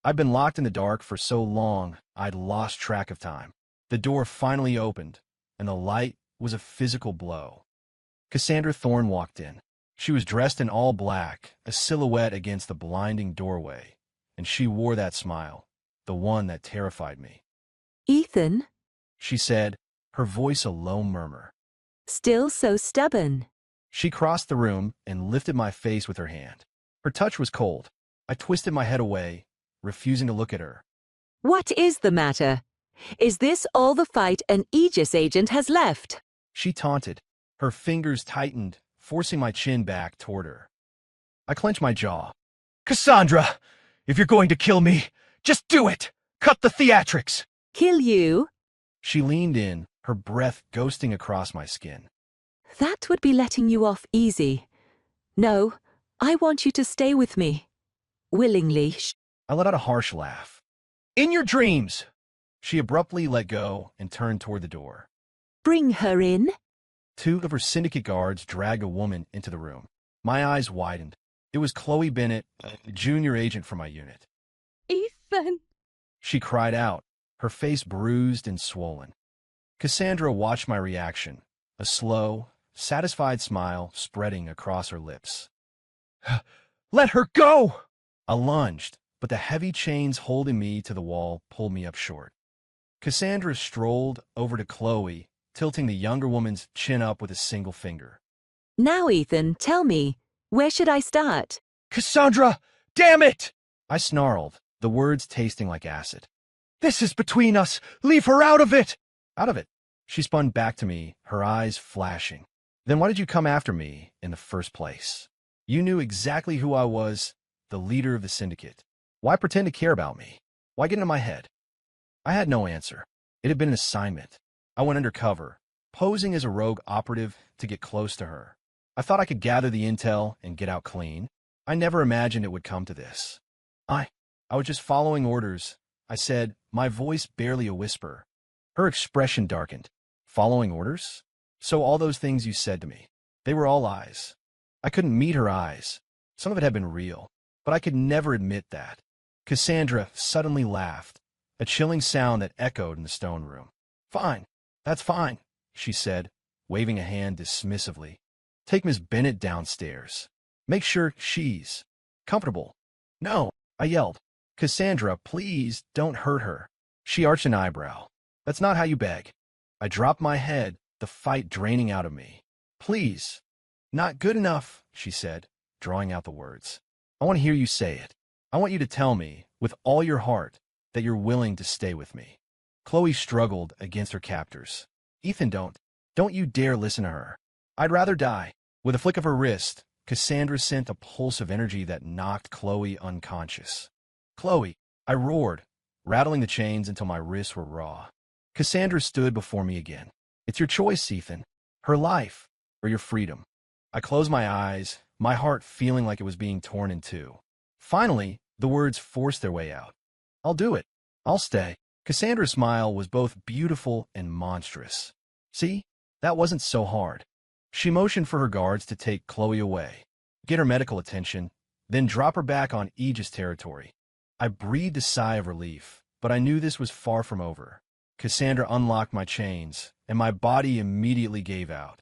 I'd been locked in the dark for so long, I'd lost track of time. The door finally opened, and the light was a physical blow. Cassandra Thorne walked in. She was dressed in all black, a silhouette against the blinding doorway, and she wore that smile, the one that terrified me. Ethan? She said, her voice a low murmur. Still so stubborn. She crossed the room and lifted my face with her hand. Her touch was cold. I twisted my head away, refusing to look at her. What is the matter? Is this all the fight an Aegis agent has left? She taunted. Her fingers tightened, forcing my chin back toward her. I clenched my jaw. Cassandra, if you're going to kill me, just do it! Cut the theatrics! Kill you? She leaned in, her breath ghosting across my skin. That would be letting you off easy. No, I want you to stay with me. Willingly. I let out a harsh laugh. In your dreams! She abruptly let go and turned toward the door. Bring her in. Two of her syndicate guards dragged a woman into the room. My eyes widened. It was Chloe Bennett, a junior agent for my unit. Ethan! She cried out, her face bruised and swollen. Cassandra watched my reaction, a slow, satisfied smile spreading across her lips. Let her go! I lunged, but the heavy chains holding me to the wall pulled me up short. Cassandra strolled over to Chloe, tilting the younger woman's chin up with a single finger. Now, Ethan, tell me, where should I start? Cassandra! Damn it! I snarled, the words tasting like acid. This is between us! Leave her out of it! Out of it? She spun back to me, her eyes flashing. Then why did you come after me in the first place? You knew exactly who I was, the leader of the syndicate. Why pretend to care about me? Why get into my head? I had no answer. It had been an assignment. I went undercover, posing as a rogue operative to get close to her. I thought I could gather the intel and get out clean. I never imagined it would come to this. I was just following orders, I said, my voice barely a whisper. Her expression darkened. Following orders? So all those things you said to me, they were all lies. I couldn't meet her eyes. Some of it had been real, but I could never admit that. Cassandra suddenly laughed, a chilling sound that echoed in the stone room. Fine, that's fine, she said, waving a hand dismissively. Take Miss Bennett downstairs. Make sure she's comfortable. No, I yelled. Cassandra, please don't hurt her. She arched an eyebrow. That's not how you beg. I dropped my head, the fight draining out of me. Please. Not good enough, she said, drawing out the words. I want to hear you say it. I want you to tell me, with all your heart, that you're willing to stay with me. Chloe struggled against her captors. Ethan, don't you dare listen to her. I'd rather die. With a flick of her wrist, Cassandra sent a pulse of energy that knocked Chloe unconscious. Chloe, I roared, rattling the chains until my wrists were raw. Cassandra stood before me again. It's your choice, Ethan. Her life, or your freedom. I closed my eyes, my heart feeling like it was being torn in two. Finally, the words forced their way out. I'll do it. I'll stay. Cassandra's smile was both beautiful and monstrous. See? That wasn't so hard. She motioned for her guards to take Chloe away, get her medical attention, then drop her back on Aegis territory. I breathed a sigh of relief, but I knew this was far from over. Cassandra unlocked my chains, and my body immediately gave out.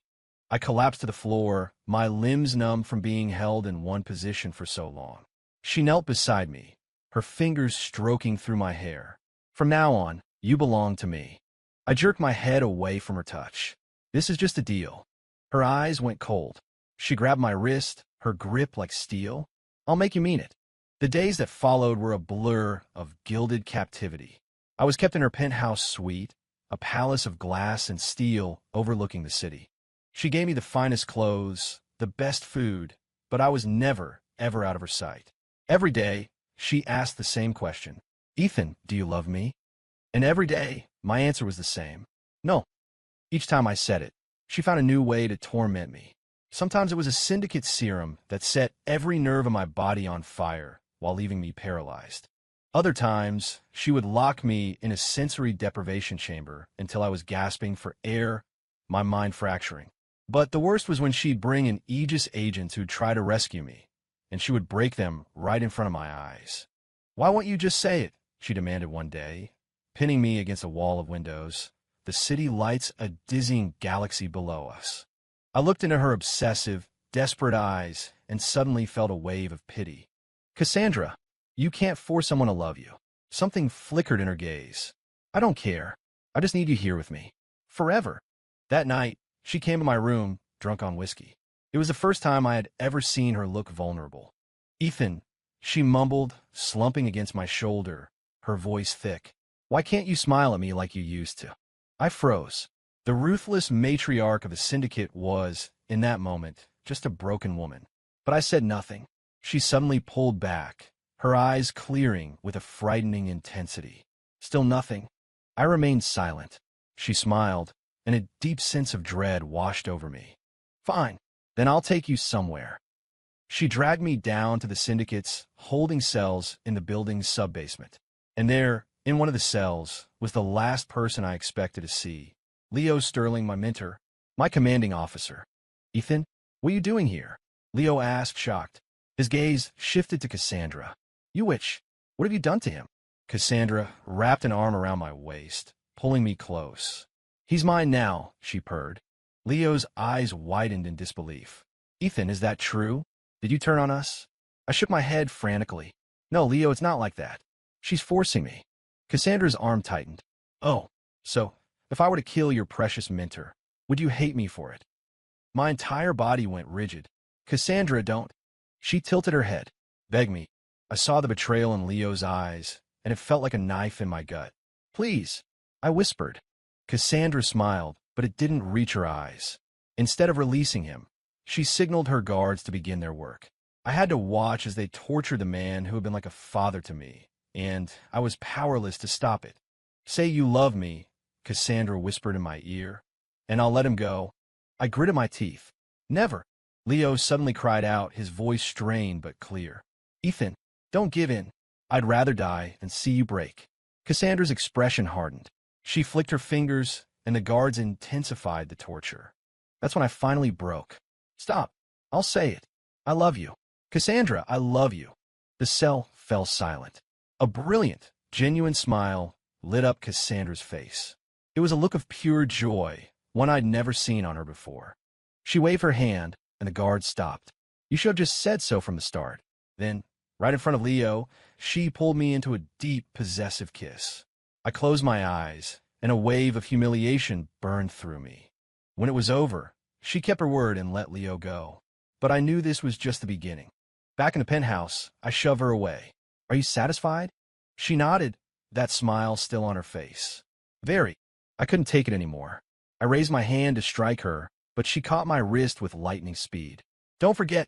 I collapsed to the floor, my limbs numb from being held in one position for so long. She knelt beside me, her fingers stroking through my hair. From now on, you belong to me. I jerked my head away from her touch. This is just a deal. Her eyes went cold. She grabbed my wrist, her grip like steel. I'll make you mean it. The days that followed were a blur of gilded captivity. I was kept in her penthouse suite, a palace of glass and steel overlooking the city. She gave me the finest clothes, the best food, but I was never, ever out of her sight. Every day, she asked the same question. Ethan, do you love me? And every day, my answer was the same. No. Each time I said it, she found a new way to torment me. Sometimes it was a syndicate serum that set every nerve in my body on fire while leaving me paralyzed. Other times, she would lock me in a sensory deprivation chamber until I was gasping for air, my mind fracturing. But the worst was when she'd bring in Aegis agents who'd try to rescue me, and she would break them right in front of my eyes. Why won't you just say it? She demanded one day, pinning me against a wall of windows. The city lights a dizzying galaxy below us. I looked into her obsessive, desperate eyes and suddenly felt a wave of pity. Cassandra, you can't force someone to love you. Something flickered in her gaze. I don't care. I just need you here with me. Forever. That night, she came to my room, drunk on whiskey. It was the first time I had ever seen her look vulnerable. Ethan, she mumbled, slumping against my shoulder, her voice thick. Why can't you smile at me like you used to? I froze. The ruthless matriarch of a syndicate was, in that moment, just a broken woman. But I said nothing. She suddenly pulled back, her eyes clearing with a frightening intensity. Still nothing. I remained silent. She smiled, and a deep sense of dread washed over me. Fine, then I'll take you somewhere. She dragged me down to the syndicate's holding cells in the building's sub-basement. And there, in one of the cells, was the last person I expected to see. Leo Sterling, my mentor, my commanding officer. Ethan, what are you doing here? Leo asked, shocked. His gaze shifted to Cassandra. You witch, what have you done to him? Cassandra wrapped an arm around my waist, pulling me close. He's mine now, she purred. Leo's eyes widened in disbelief. Ethan, is that true? Did you turn on us? I shook my head frantically. No, Leo, it's not like that. She's forcing me. Cassandra's arm tightened. Oh, so, if I were to kill your precious mentor, would you hate me for it? My entire body went rigid. Cassandra, don't. She tilted her head. Beg me. I saw the betrayal in Leo's eyes, and it felt like a knife in my gut. Please, I whispered. Cassandra smiled, but it didn't reach her eyes. Instead of releasing him, she signaled her guards to begin their work. I had to watch as they tortured the man who had been like a father to me, and I was powerless to stop it. Say you love me, Cassandra whispered in my ear, and I'll let him go. I gritted my teeth. Never. Leo suddenly cried out, his voice strained but clear. Ethan, don't give in. I'd rather die than see you break. Cassandra's expression hardened. She flicked her fingers, and the guards intensified the torture. That's when I finally broke. Stop. I'll say it. I love you. Cassandra, I love you. The cell fell silent. A brilliant, genuine smile lit up Cassandra's face. It was a look of pure joy, one I'd never seen on her before. She waved her hand, and the guard stopped. You should have just said so from the start. Then, right in front of Leo, she pulled me into a deep, possessive kiss. I closed my eyes, and a wave of humiliation burned through me. When it was over, she kept her word and let Leo go. But I knew this was just the beginning. Back in the penthouse, I shoved her away. Are you satisfied? She nodded, that smile still on her face. Very. I couldn't take it anymore. I raised my hand to strike her, but she caught my wrist with lightning speed. Don't forget,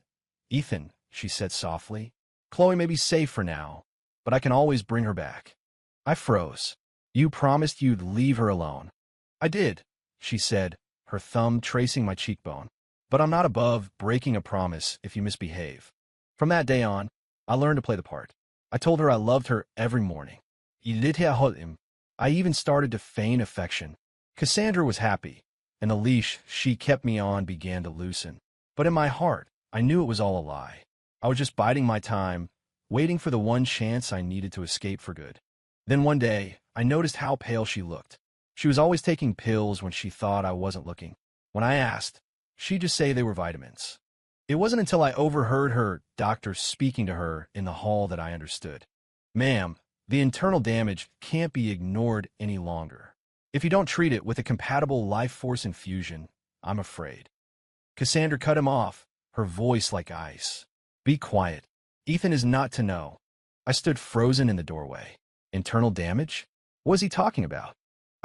Ethan, she said softly. Chloe may be safe for now, but I can always bring her back. I froze. You promised you'd leave her alone. I did, she said, her thumb tracing my cheekbone. But I'm not above breaking a promise if you misbehave. From that day on, I learned to play the part. I told her I loved her every morning. I even started to feign affection. Cassandra was happy, and the leash she kept me on began to loosen. But in my heart, I knew it was all a lie. I was just biding my time, waiting for the one chance I needed to escape for good. Then one day, I noticed how pale she looked. She was always taking pills when she thought I wasn't looking. When I asked, she'd just say they were vitamins. It wasn't until I overheard her doctor speaking to her in the hall that I understood. Ma'am, the internal damage can't be ignored any longer. If you don't treat it with a compatible life force infusion, I'm afraid. Cassandra cut him off, her voice like ice. Be quiet. Ethan is not to know. I stood frozen in the doorway. Internal damage? What was he talking about?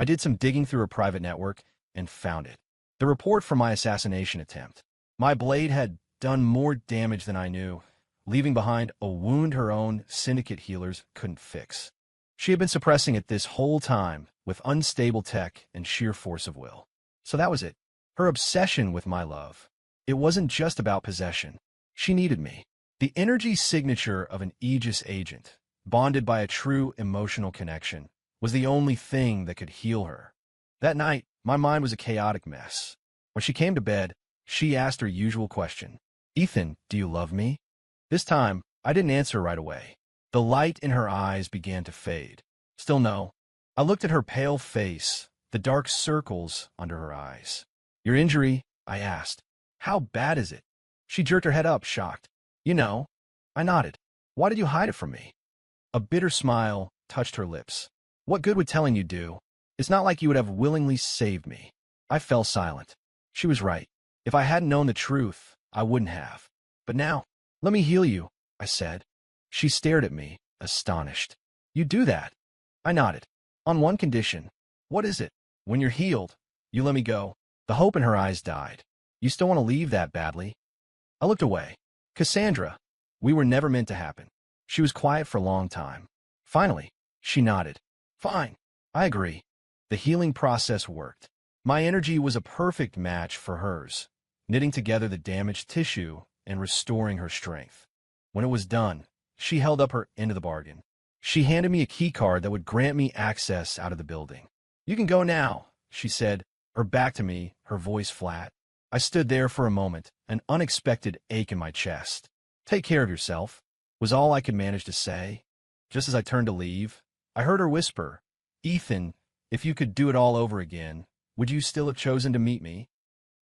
I did some digging through her private network and found it. The report from my assassination attempt. My blade had done more damage than I knew, leaving behind a wound her own syndicate healers couldn't fix. She had been suppressing it this whole time with unstable tech and sheer force of will. So that was it. Her obsession with my love. It wasn't just about possession. She needed me. The energy signature of an Aegis agent, bonded by a true emotional connection, was the only thing that could heal her. That night, my mind was a chaotic mess. When she came to bed, she asked her usual question. Ethan, do you love me? This time, I didn't answer right away. The light in her eyes began to fade. Still no. I looked at her pale face, the dark circles under her eyes. Your injury? I asked. How bad is it? She jerked her head up, shocked. You know. I nodded. Why did you hide it from me? A bitter smile touched her lips. What good would telling you do? It's not like you would have willingly saved me. I fell silent. She was right. If I hadn't known the truth, I wouldn't have. But now, let me heal you, I said. She stared at me, astonished. You do that? I nodded. On one condition. What is it? When you're healed, you let me go. The hope in her eyes died. You still want to leave that badly? I looked away. Cassandra. We were never meant to happen. She was quiet for a long time. Finally, she nodded. Fine. I agree. The healing process worked. My energy was a perfect match for hers, knitting together the damaged tissue and restoring her strength. When it was done, she held up her end of the bargain. She handed me a key card that would grant me access out of the building. You can go now, she said, her back to me, her voice flat. I stood there for a moment, an unexpected ache in my chest. Take care of yourself, was all I could manage to say. Just as I turned to leave, I heard her whisper, Ethan, if you could do it all over again, would you still have chosen to meet me?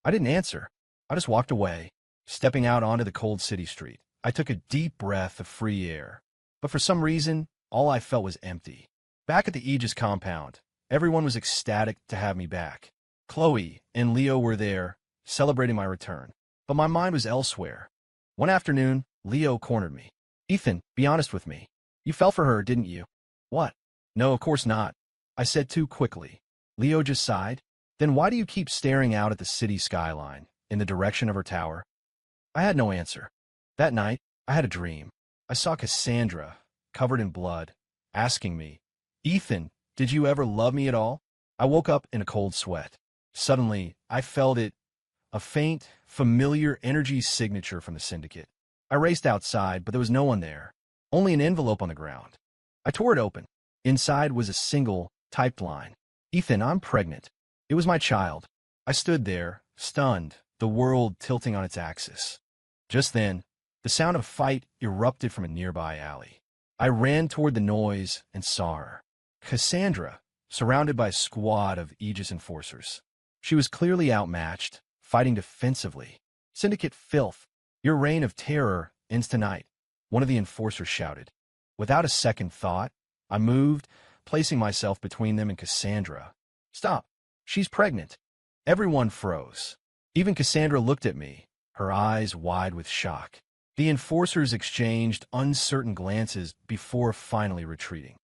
I didn't answer. I just walked away, stepping out onto the cold city street. I took a deep breath of free air, but for some reason, all I felt was empty. Back at the Aegis compound, everyone was ecstatic to have me back. Chloe and Leo were there, celebrating my return, but my mind was elsewhere. One afternoon, Leo cornered me. Ethan, be honest with me. You fell for her, didn't you? What? No, of course not. I said too quickly. Leo just sighed. Then why do you keep staring out at the city skyline, in the direction of her tower? I had no answer. That night, I had a dream. I saw Cassandra, covered in blood, asking me, Ethan, did you ever love me at all? I woke up in a cold sweat. Suddenly, I felt it, a faint, familiar energy signature from the syndicate. I raced outside, but there was no one there, only an envelope on the ground. I tore it open. Inside was a single, typed line. Ethan, I'm pregnant. It was my child. I stood there, stunned, the world tilting on its axis. Just then, the sound of a fight erupted from a nearby alley. I ran toward the noise and saw her. Cassandra, surrounded by a squad of Aegis enforcers. She was clearly outmatched, fighting defensively. Syndicate filth, your reign of terror ends tonight, one of the enforcers shouted. Without a second thought, I moved, placing myself between them and Cassandra. Stop. She's pregnant. Everyone froze. Even Cassandra looked at me, her eyes wide with shock. The enforcers exchanged uncertain glances before finally retreating.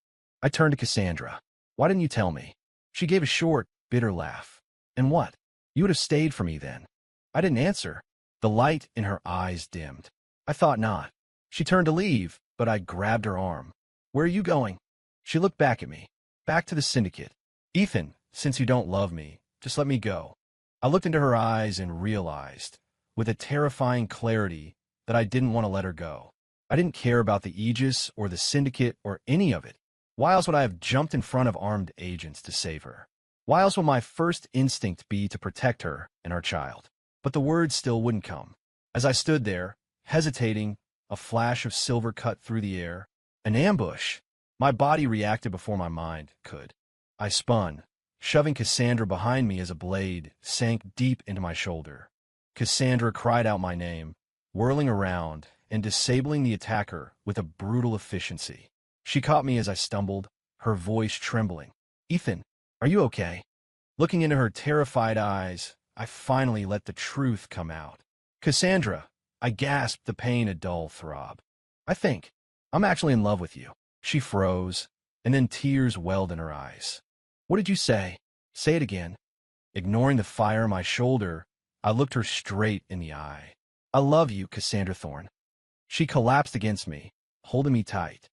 I turned to Cassandra. Why didn't you tell me? She gave a short, bitter laugh. And what? You would have stayed for me then. I didn't answer. The light in her eyes dimmed. I thought not. She turned to leave, but I grabbed her arm. Where are you going? She looked back at me. Back to the syndicate. Ethan, since you don't love me, just let me go. I looked into her eyes and realized, with a terrifying clarity, that I didn't want to let her go. I didn't care about the Aegis or the syndicate or any of it. Why else would I have jumped in front of armed agents to save her? Why else would my first instinct be to protect her and our child? But the words still wouldn't come. As I stood there, hesitating, a flash of silver cut through the air. An ambush. My body reacted before my mind could. I spun, shoving Cassandra behind me as a blade sank deep into my shoulder. Cassandra cried out my name, whirling around and disabling the attacker with a brutal efficiency. She caught me as I stumbled, her voice trembling. Ethan, are you okay? Looking into her terrified eyes, I finally let the truth come out. Cassandra, I gasped, the pain a dull throb. I think I'm actually in love with you. She froze, and then tears welled in her eyes. What did you say? Say it again. Ignoring the fire on my shoulder, I looked her straight in the eye. I love you, Cassandra Thorne. She collapsed against me, holding me tight.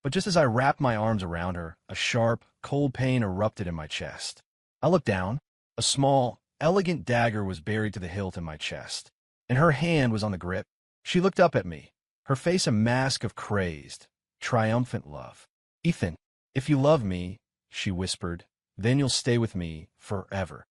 But just as I wrapped my arms around her, a sharp, cold pain erupted in my chest. I looked down. A small, elegant dagger was buried to the hilt in my chest, and her hand was on the grip. She looked up at me, her face a mask of crazed, triumphant love. Ethan, if you love me, she whispered, then you'll stay with me forever.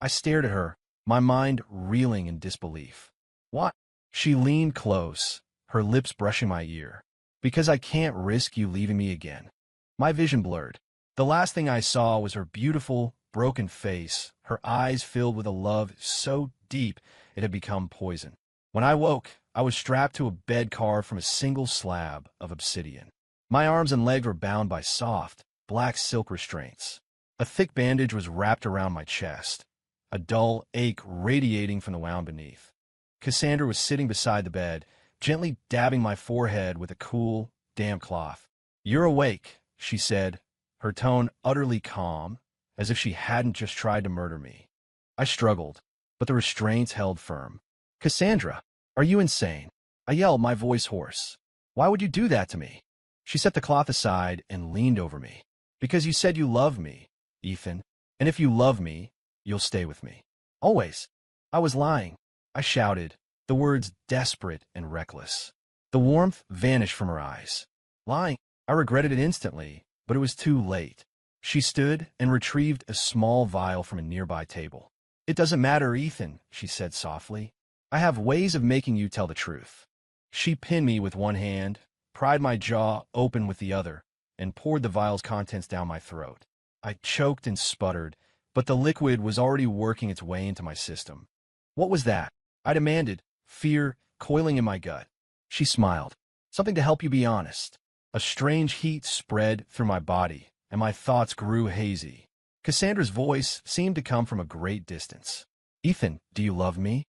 I stared at her, my mind reeling in disbelief. What? She leaned close, her lips brushing my ear. Because I can't risk you leaving me again. My vision blurred. The last thing I saw was her beautiful, broken face, her eyes filled with a love so deep it had become poison. When I woke, I was strapped to a bed carved from a single slab of obsidian. My arms and legs were bound by soft, black silk restraints. A thick bandage was wrapped around my chest, a dull ache radiating from the wound beneath. Cassandra was sitting beside the bed, gently dabbing my forehead with a cool, damp cloth. "You're awake," she said, her tone utterly calm, as if she hadn't just tried to murder me. I struggled, but the restraints held firm. "Cassandra, are you insane?" I yelled, my voice hoarse. "Why would you do that to me?" She set the cloth aside and leaned over me. "Because you said you love me, Ethan, and if you love me, you'll stay with me. Always." I was lying. I shouted, the words desperate and reckless. The warmth vanished from her eyes. Lying. I regretted it instantly, but it was too late. She stood and retrieved a small vial from a nearby table. "It doesn't matter, Ethan," she said softly. "I have ways of making you tell the truth." She pinned me with one hand, pried my jaw open with the other, and poured the vial's contents down my throat. I choked and sputtered, but the liquid was already working its way into my system. "What was that?" I demanded, fear coiling in my gut. She smiled. "Something to help you be honest." A strange heat spread through my body, and my thoughts grew hazy. Cassandra's voice seemed to come from a great distance. "Ethan, do you love me?"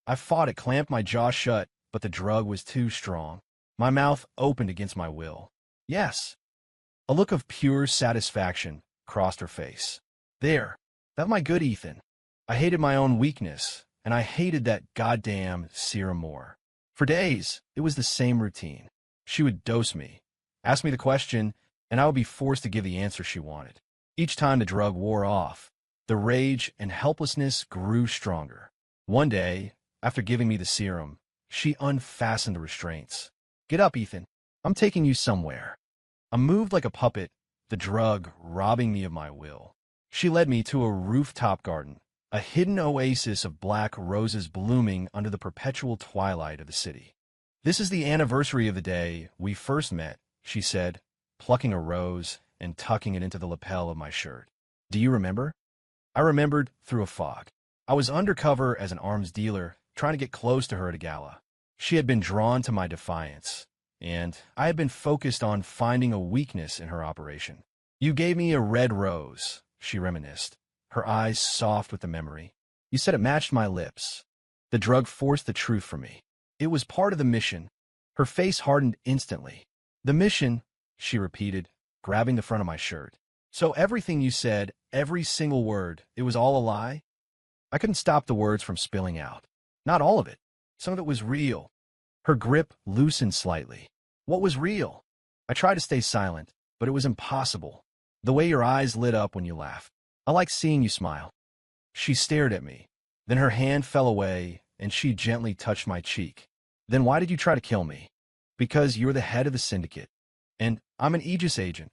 I fought it, clamped my jaw shut, but the drug was too strong. My mouth opened against my will. "Yes." A look of pure satisfaction crossed her face. "There. That's my good Ethan." I hated my own weakness, and I hated that goddamn serum more. For days, it was the same routine. She would dose me, ask me the question, and I would be forced to give the answer she wanted. Each time the drug wore off, the rage and helplessness grew stronger. One day, after giving me the serum, she unfastened the restraints. "Get up, Ethan. I'm taking you somewhere." I moved like a puppet, the drug robbing me of my will. She led me to a rooftop garden, a hidden oasis of black roses blooming under the perpetual twilight of the city. "This is the anniversary of the day we first met," she said, plucking a rose and tucking it into the lapel of my shirt. "Do you remember?" I remembered through a fog. I was undercover as an arms dealer, trying to get close to her at a gala. She had been drawn to my defiance, and I had been focused on finding a weakness in her operation. "You gave me a red rose," she reminisced, her eyes soft with the memory. "You said it matched my lips." The drug forced the truth from me. It was part of the mission. Her face hardened instantly. "The mission," she repeated, grabbing the front of my shirt. "So everything you said, every single word, it was all a lie?" I couldn't stop the words from spilling out. "Not all of it. Some of it was real." Her grip loosened slightly. "What was real?" I tried to stay silent, but it was impossible. "The way your eyes lit up when you laughed. I like seeing you smile." She stared at me. Then her hand fell away, and she gently touched my cheek. "Then why did you try to kill me?" "Because you're the head of the syndicate. And I'm an Aegis agent."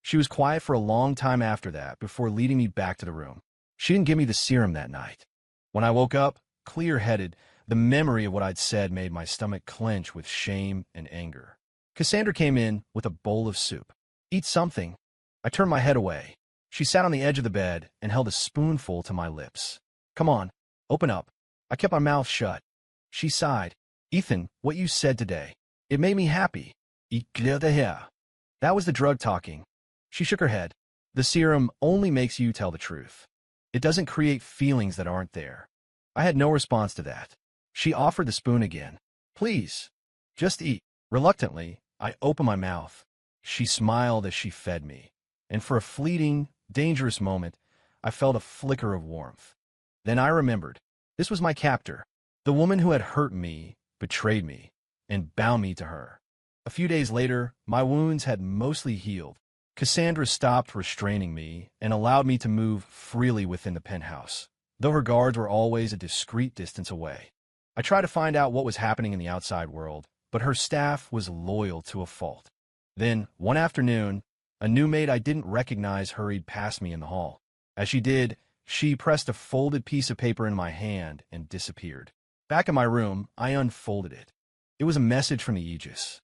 She was quiet for a long time after that, before leading me back to the room. She didn't give me the serum that night. When I woke up, clear-headed, the memory of what I'd said made my stomach clench with shame and anger. Cassandra came in with a bowl of soup. "Eat something." I turned my head away. She sat on the edge of the bed and held a spoonful to my lips. "Come on, open up." I kept my mouth shut. She sighed. "Ethan, what you said today, it made me happy." That was the drug talking. She shook her head. "The serum only makes you tell the truth. It doesn't create feelings that aren't there." I had no response to that. She offered the spoon again. "Please, just eat." Reluctantly, I opened my mouth. She smiled as she fed me, and for a fleeting, dangerous moment, I felt a flicker of warmth. Then I remembered. This was my captor, the woman who had hurt me, betrayed me, and bound me to her. A few days later, my wounds had mostly healed. Cassandra stopped restraining me and allowed me to move freely within the penthouse, though her guards were always a discreet distance away. I tried to find out what was happening in the outside world, but her staff was loyal to a fault. Then, one afternoon, a new maid I didn't recognize hurried past me in the hall. As she did, she pressed a folded piece of paper in my hand and disappeared. Back in my room, I unfolded it. It was a message from the Aegis.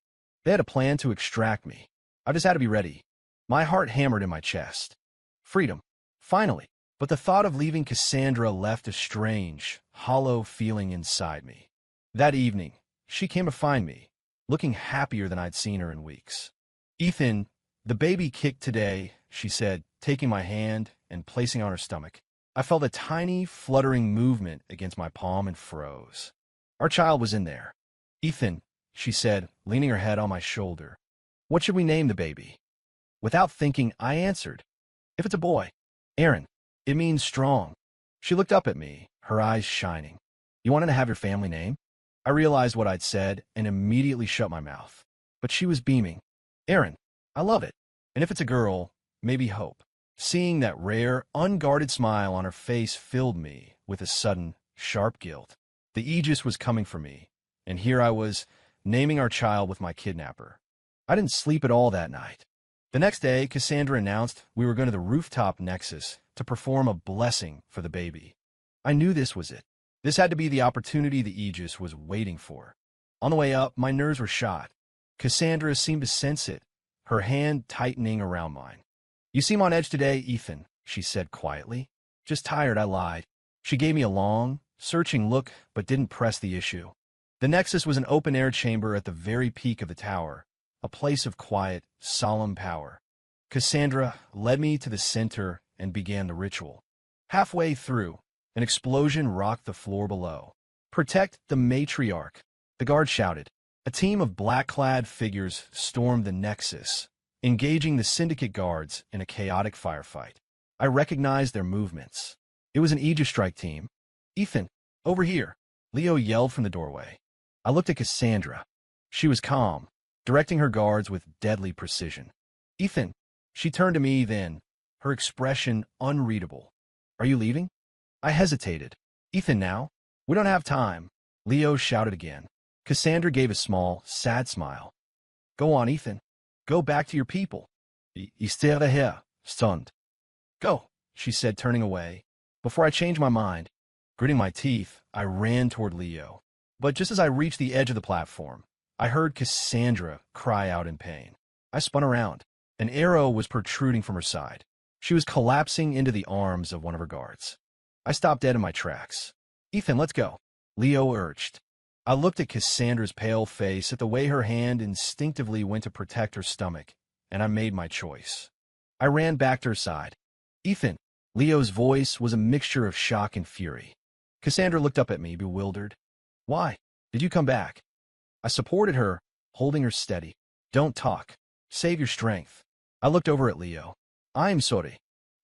They had a plan to extract me. I just had to be ready. My heart hammered in my chest. Freedom. Finally. But the thought of leaving Cassandra left a strange, hollow feeling inside me. That evening, she came to find me, looking happier than I'd seen her in weeks. "Ethan, the baby kicked today," she said, taking my hand and placing it on her stomach. I felt a tiny, fluttering movement against my palm and froze. Our child was in there. "Ethan," she said, leaning her head on my shoulder. "What should we name the baby?" Without thinking, I answered, "If it's a boy, Aaron. It means strong." She looked up at me, her eyes shining. "You wanted to have your family name?" I realized what I'd said and immediately shut my mouth. But she was beaming. "Aaron, I love it. And if it's a girl, maybe Hope." Seeing that rare, unguarded smile on her face filled me with a sudden, sharp guilt. The Aegis was coming for me, and here I was, naming our child with my kidnapper. I didn't sleep at all that night. The next day, Cassandra announced we were going to the rooftop Nexus to perform a blessing for the baby. I knew this was it. This had to be the opportunity the Aegis was waiting for. On the way up, my nerves were shot. Cassandra seemed to sense it, her hand tightening around mine. "You seem on edge today, Ethan," she said quietly. "Just tired," I lied. She gave me a long, searching look, but didn't press the issue. The Nexus was an open-air chamber at the very peak of the tower, a place of quiet, solemn power. Cassandra led me to the center and began the ritual. Halfway through, an explosion rocked the floor below. "Protect the matriarch," the guard shouted. A team of black-clad figures stormed the Nexus, engaging the Syndicate guards in a chaotic firefight. I recognized their movements. It was an Aegis strike team. "Ethan, over here," Leo yelled from the doorway. I looked at Cassandra. She was calm, directing her guards with deadly precision. "Ethan," she turned to me then, her expression unreadable. "Are you leaving?" I hesitated. "Ethan, now? We don't have time," Leo shouted again. Cassandra gave a small, sad smile. "Go on, Ethan. Go back to your people." "Stay here, stunned." "Go," she said, turning away. Before I changed my mind, gritting my teeth, I ran toward Leo. But just as I reached the edge of the platform, I heard Cassandra cry out in pain. I spun around. An arrow was protruding from her side. She was collapsing into the arms of one of her guards. I stopped dead in my tracks. "Ethan, let's go," Leo urged. I looked at Cassandra's pale face, at the way her hand instinctively went to protect her stomach, and I made my choice. I ran back to her side. "Ethan," Leo's voice was a mixture of shock and fury. Cassandra looked up at me, bewildered. "Why did you come back?" I supported her, holding her steady. "Don't talk. Save your strength." I looked over at Leo. "I'm sorry.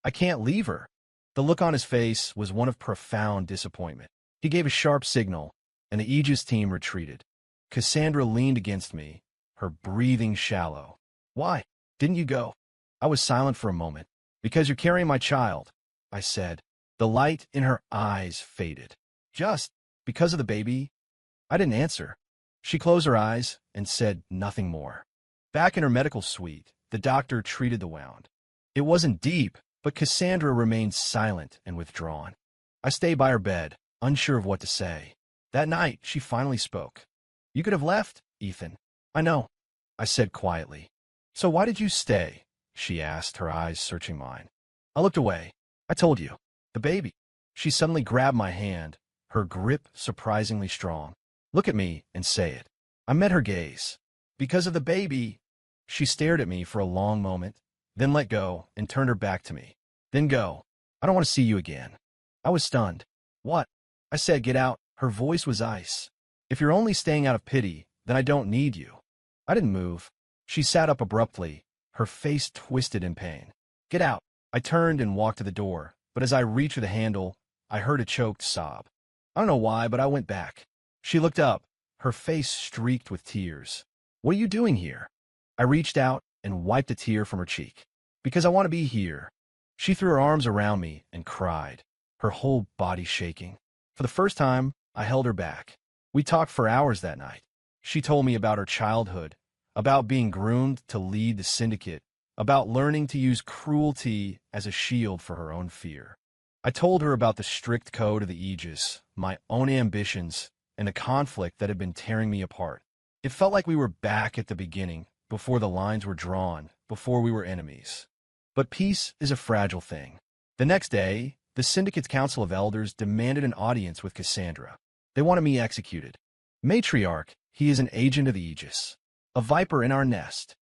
I can't leave her." The look on his face was one of profound disappointment. He gave a sharp signal, and the Aegis team retreated. Cassandra leaned against me, her breathing shallow. "Why didn't you go?" I was silent for a moment. "Because you're carrying my child," I said. The light in her eyes faded. "Just because of the baby?" I didn't answer. She closed her eyes and said nothing more. Back in her medical suite, the doctor treated the wound. It wasn't deep, but Cassandra remained silent and withdrawn. I stayed by her bed, unsure of what to say. That night, she finally spoke. "You could have left, Ethan." "I know," I said quietly. "So why did you stay?" she asked, her eyes searching mine. I looked away. "I told you. The baby." She suddenly grabbed my hand, her grip surprisingly strong. "Look at me and say it." I met her gaze. "Because of the baby." She stared at me for a long moment, then let go and turned her back to me. "Then go. I don't want to see you again." I was stunned. "What?" I said, "Get out." Her voice was ice. "If you're only staying out of pity, then I don't need you." I didn't move. She sat up abruptly, her face twisted in pain. "Get out." I turned and walked to the door, but as I reached for the handle, I heard a choked sob. I don't know why, but I went back. She looked up, her face streaked with tears. "What are you doing here?" I reached out and wiped a tear from her cheek. "Because I want to be here." She threw her arms around me and cried, her whole body shaking. For the first time, I held her back. We talked for hours that night. She told me about her childhood, about being groomed to lead the Syndicate, about learning to use cruelty as a shield for her own fear. I told her about the strict code of the Aegis, my own ambitions, and the conflict that had been tearing me apart. It felt like we were back at the beginning, before the lines were drawn, before we were enemies. But peace is a fragile thing. The next day, the Syndicate's Council of Elders demanded an audience with Cassandra. They wanted me executed. Matriarch, he is an agent of the Aegis. A viper in our nest.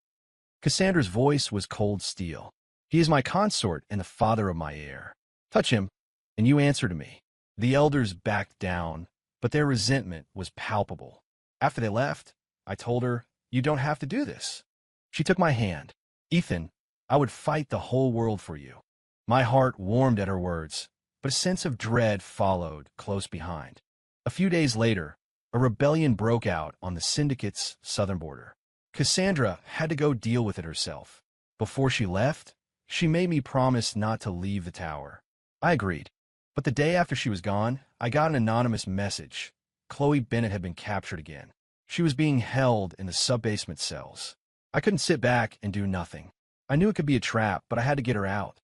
Cassandra's voice was cold steel. He is my consort and the father of my heir. Touch him, and you answer to me. The elders backed down, but their resentment was palpable. After they left, I told her, you don't have to do this. She took my hand. Ethan, I would fight the whole world for you. My heart warmed at her words, but a sense of dread followed close behind. A few days later, a rebellion broke out on the Syndicate's southern border. Cassandra had to go deal with it herself. Before she left, she made me promise not to leave the tower. I agreed. But the day after she was gone, I got an anonymous message. Chloe Bennett had been captured again. She was being held in the sub-basement cells. I couldn't sit back and do nothing. I knew it could be a trap, but I had to get her out.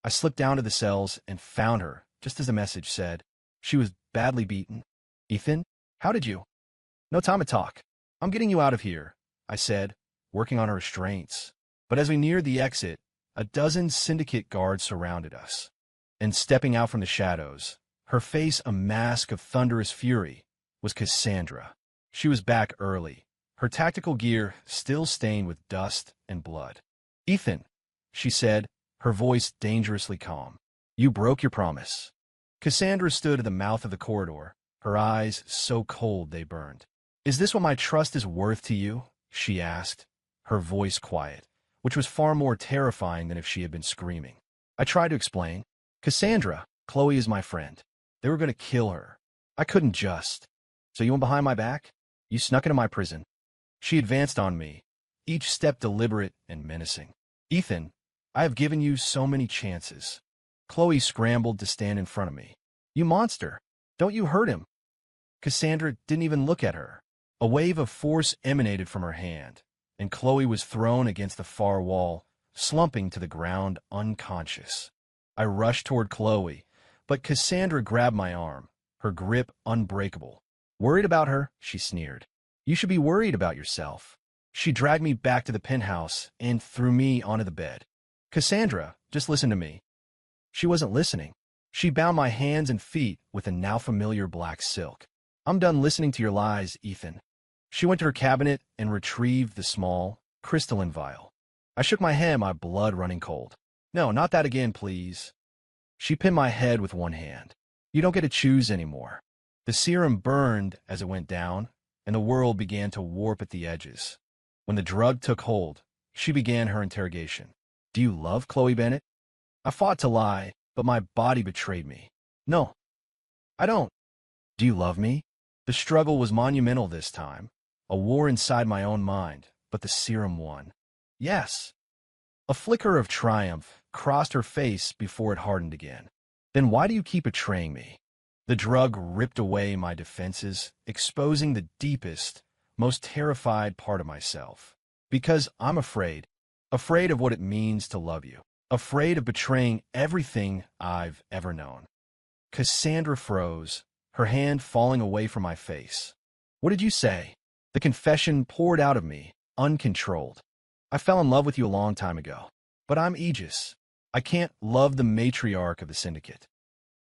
I slipped down to the cells and found her, just as the message said. She was badly beaten. Ethan, how did you? No time to talk. I'm getting you out of here, I said, working on her restraints. But as we neared the exit, a dozen Syndicate guards surrounded us. And stepping out from the shadows, her face a mask of thunderous fury, was Cassandra. She was back early, her tactical gear still stained with dust and blood. Ethan, she said, her voice dangerously calm. You broke your promise. Cassandra stood at the mouth of the corridor, her eyes so cold they burned. Is this what my trust is worth to you? She asked, her voice quiet, which was far more terrifying than if she had been screaming. I tried to explain. Cassandra, Chloe is my friend. They were going to kill her. I couldn't just. So you went behind my back? You snuck into my prison. She advanced on me, each step deliberate and menacing. Ethan, I have given you so many chances. Chloe scrambled to stand in front of me. You monster! Don't you hurt him! Cassandra didn't even look at her. A wave of force emanated from her hand, and Chloe was thrown against the far wall, slumping to the ground unconscious. I rushed toward Chloe, but Cassandra grabbed my arm, her grip unbreakable. Worried about her? She sneered. You should be worried about yourself. She dragged me back to the penthouse and threw me onto the bed. Cassandra, just listen to me. She wasn't listening. She bound my hands and feet with a now familiar black silk. I'm done listening to your lies, Ethan. She went to her cabinet and retrieved the small, crystalline vial. I shook my head, my blood running cold. No, not that again, please. She pinned my head with one hand. You don't get to choose anymore. The serum burned as it went down, and the world began to warp at the edges. When the drug took hold, she began her interrogation. Do you love Chloe Bennett? I fought to lie, but my body betrayed me. No, I don't. Do you love me? The struggle was monumental this time, a war inside my own mind, but the serum won. Yes. A flicker of triumph crossed her face before it hardened again. Then why do you keep betraying me? The drug ripped away my defenses, exposing the deepest, most terrified part of myself. Because I'm afraid of what it means to love you, afraid of betraying everything I've ever known. Cassandra froze, her hand falling away from my face. What did you say? The confession poured out of me, uncontrolled. I fell in love with you a long time ago, but I'm Aegis. I can't love the matriarch of the Syndicate.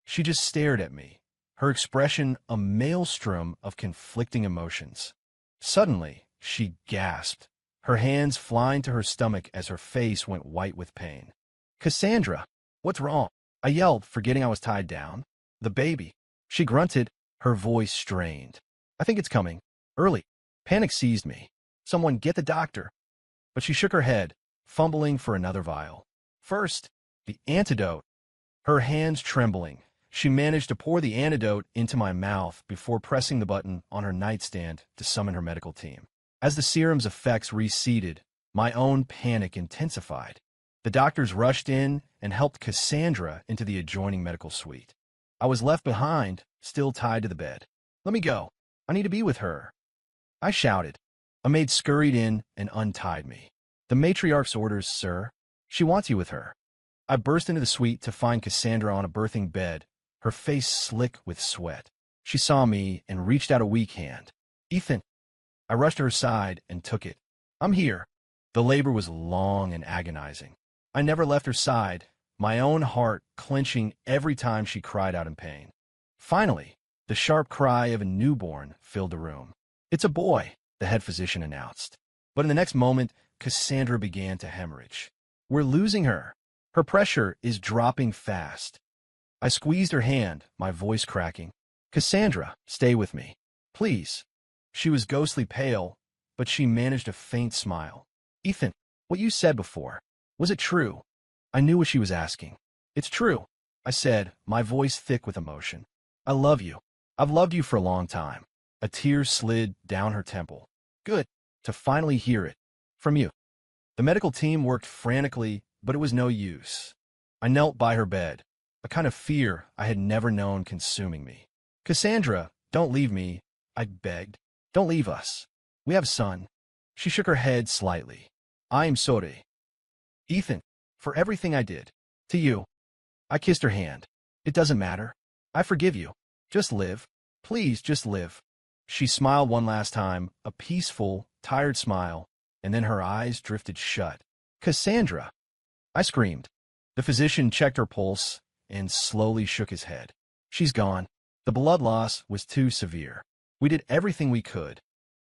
She just stared at me, her expression a maelstrom of conflicting emotions. Suddenly, she gasped, her hands flying to her stomach as her face went white with pain. Cassandra, what's wrong? I yelled, forgetting I was tied down. The baby. She grunted, her voice strained. I think it's coming. Early. Panic seized me. Someone get the doctor. But she shook her head, fumbling for another vial. First, the antidote. Her hands trembling, she managed to pour the antidote into my mouth before pressing the button on her nightstand to summon her medical team. As the serum's effects receded, my own panic intensified. The doctors rushed in and helped Cassandra into the adjoining medical suite. I was left behind, still tied to the bed. Let me go. I need to be with her. I shouted. A maid scurried in and untied me. The matriarch's orders, sir. She wants you with her. I burst into the suite to find Cassandra on a birthing bed, her face slick with sweat. She saw me and reached out a weak hand. Ethan. I rushed to her side and took it. I'm here. The labor was long and agonizing. I never left her side, my own heart clenching every time she cried out in pain. Finally, the sharp cry of a newborn filled the room. It's a boy, the head physician announced. But in the next moment, Cassandra began to hemorrhage. We're losing her. Her pressure is dropping fast. I squeezed her hand, my voice cracking. Cassandra, stay with me. Please. She was ghostly pale, but she managed a faint smile. Ethan, what you said before, was it true? I knew what she was asking. It's true, I said, my voice thick with emotion. I love you. I've loved you for a long time. A tear slid down her temple. Good, to finally hear it. From you. The medical team worked frantically, but it was no use. I knelt by her bed, a kind of fear I had never known consuming me. Cassandra, don't leave me, I begged. Don't leave us. We have a son. She shook her head slightly. I am sorry. Ethan, for everything I did. To you. I kissed her hand. It doesn't matter. I forgive you. Just live. Please, just live. She smiled one last time, a peaceful, tired smile, and then her eyes drifted shut. Cassandra! I screamed. The physician checked her pulse and slowly shook his head. She's gone. The blood loss was too severe. We did everything we could.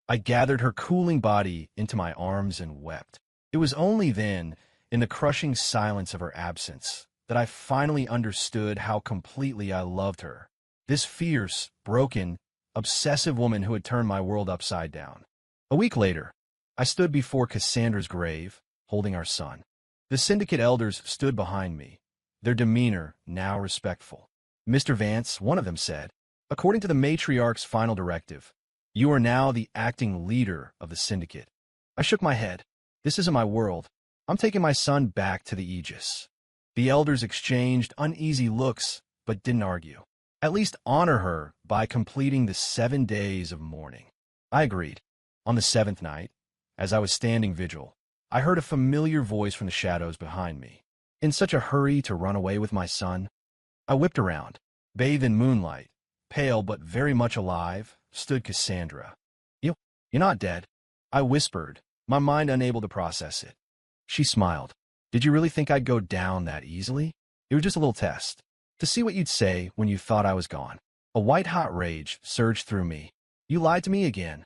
I gathered her cooling body into my arms and wept. It was only then, in the crushing silence of her absence, that I finally understood how completely I loved her. This fierce, broken, obsessive woman who had turned my world upside down. A week later, I stood before Cassandra's grave, holding our son. The syndicate elders stood behind me, their demeanor now respectful. Mr. Vance, one of them said, according to the matriarch's final directive, you are now the acting leader of the syndicate. I shook my head. This isn't my world. I'm taking my son back to the Aegis. The elders exchanged uneasy looks, but didn't argue. At least honor her by completing the 7 days of mourning. I agreed. On the 7th night, as I was standing vigil, I heard a familiar voice from the shadows behind me. In such a hurry to run away with my son, I whipped around. Bathed in moonlight, pale but very much alive, stood Cassandra. You're not dead, I whispered, my mind unable to process it. She smiled. Did you really think I'd go down that easily? It was just a little test, to see what you'd say when you thought I was gone. A white-hot rage surged through me. You lied to me again.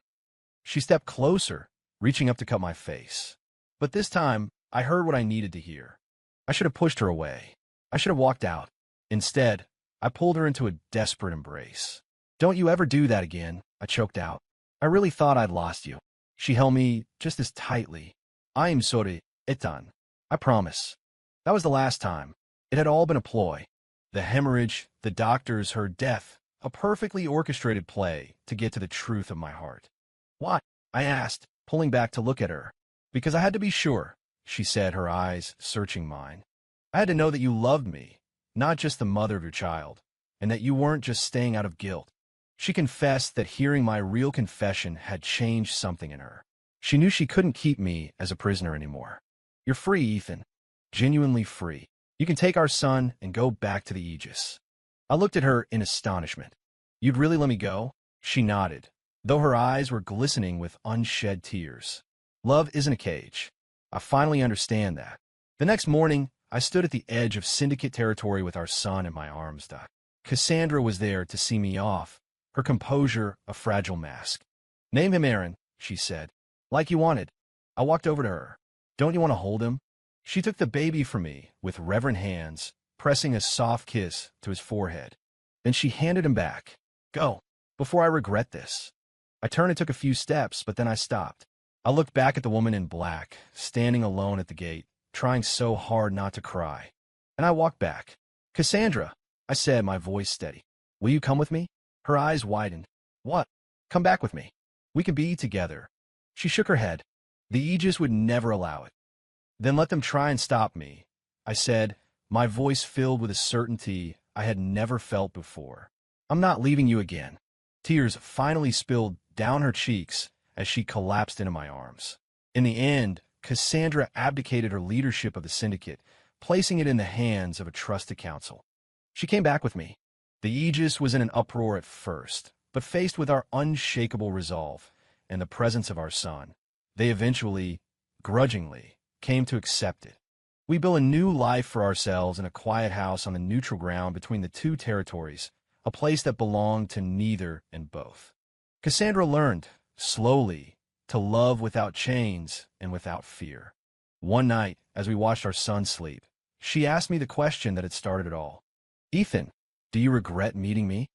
She stepped closer, reaching up to cut my face. But this time, I heard what I needed to hear. I should have pushed her away. I should have walked out. Instead, I pulled her into a desperate embrace. Don't you ever do that again, I choked out. I really thought I'd lost you. She held me just as tightly. I am sorry, Ethan. I promise. That was the last time. It had all been a ploy. The hemorrhage, the doctors, her death, a perfectly orchestrated play to get to the truth of my heart. Why? I asked, pulling back to look at her. Because I had to be sure, she said, her eyes searching mine. I had to know that you loved me, not just the mother of your child, and that you weren't just staying out of guilt. She confessed that hearing my real confession had changed something in her. She knew she couldn't keep me as a prisoner anymore. You're free, Ethan. Genuinely free. You can take our son and go back to the Aegis. I looked at her in astonishment. You'd really let me go? She nodded, though her eyes were glistening with unshed tears. Love isn't a cage. I finally understand that. The next morning, I stood at the edge of syndicate territory with our son in my arms. Cassandra was there to see me off, her composure a fragile mask. Name him Aaron, she said. Like you wanted. I walked over to her. Don't you want to hold him? She took the baby from me with reverent hands, pressing a soft kiss to his forehead. Then she handed him back. Go, before I regret this. I turned and took a few steps, but then I stopped. I looked back at the woman in black, standing alone at the gate, trying so hard not to cry. And I walked back. Cassandra, I said, my voice steady. Will you come with me? Her eyes widened. What? Come back with me. We can be together. She shook her head. The Aegis would never allow it. Then let them try and stop me, I said, my voice filled with a certainty I had never felt before. I'm not leaving you again. Tears finally spilled down her cheeks as she collapsed into my arms. In the end, Cassandra abdicated her leadership of the syndicate, placing it in the hands of a trusted council. She came back with me. The Aegis was in an uproar at first, but faced with our unshakable resolve, and the presence of our son, they eventually, grudgingly, came to accept it. We built a new life for ourselves in a quiet house on the neutral ground between the two territories, a place that belonged to neither and both. Cassandra learned, slowly, to love without chains and without fear. One night, as we watched our son sleep, she asked me the question that had started it all. "Ethan, do you regret meeting me?"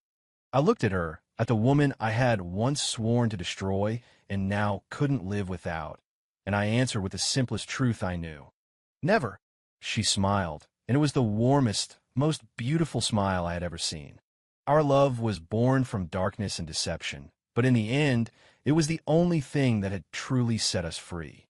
I looked at her, at the woman I had once sworn to destroy and now couldn't live without, and I answered with the simplest truth I knew. "Never." She smiled, and it was the warmest, most beautiful smile I had ever seen. Our love was born from darkness and deception, but in the end, it was the only thing that had truly set us free.